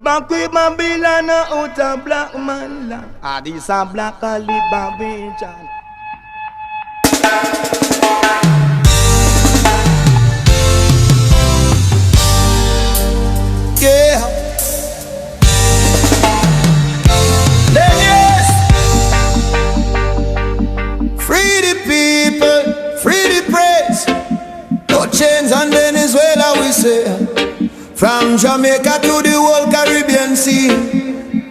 Back with Babylon out of black man land. Ah, this a black Ali Babylon. Yeah. Then yes. Free the people, free the Prez. No chains on Venezuela, we say. From Jamaica to the whole Caribbean Sea.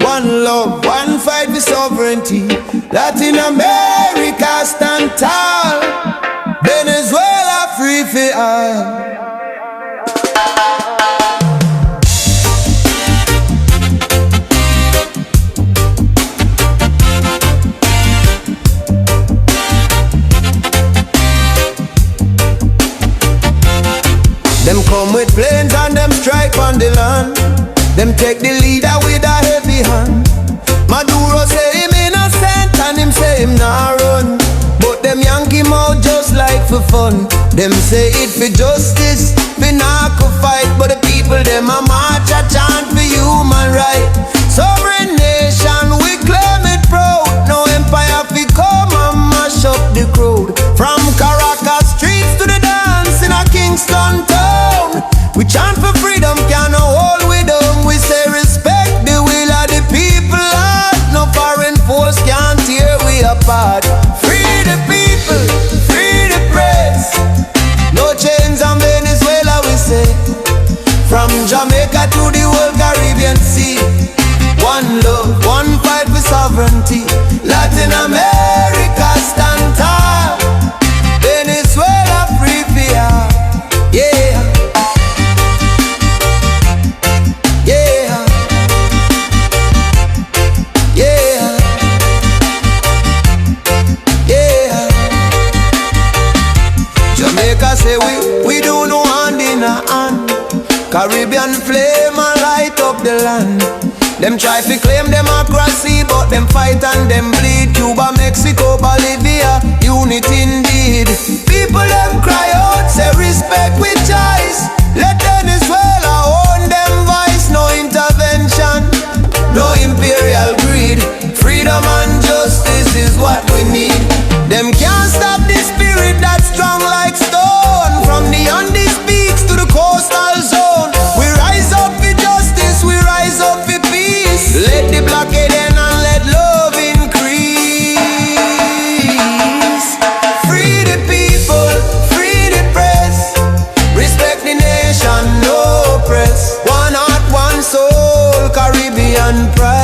One love, one fight for sovereignty. Latin America stand tall. Venezuela free for all. Them come with planes and them strike on the land. Them take the leader with a heavy hand. Maduro say him innocent and him say him not run. But them yank him out just like for fun. Them say it for justice, for narco fight. But the people them a march a chant for human right. Sovereign nation, we claim it proud. No empire fi come and mash up the crowd. From Caracas streets to the dance in a Kingston town. We chant for freedom, can't hold we down. We say respect the will of the people. No foreign force can't tear we apart. Free the people, free the Prez. No chains on Venezuela, we say. From Jamaica to the whole Caribbean Sea. One love, one fight for sovereignty. Latin America stand tall. Venezuela free for all. Yeah. Yeah. Yeah. Yeah. Jamaica say we do no hand in a hand. Caribbean flame and light up the land. Them try to claim democracy, but them fight and them bleed. Cuba, Mexico, Bolivia, unity indeed. People them cry out, say respect with choice. Let Venezuela own them voice. No intervention, no imperial greed. Freedom and justice is what we need. Them can't stop the spirit that's strong like stone. From the Andes peaks to the coastal zone. We rise up for justice, we rise up for peace. Let the blockade end and let love increase. Free the people, free the Prez. Respect the nation, no oppress. One heart, one soul, Caribbean pride.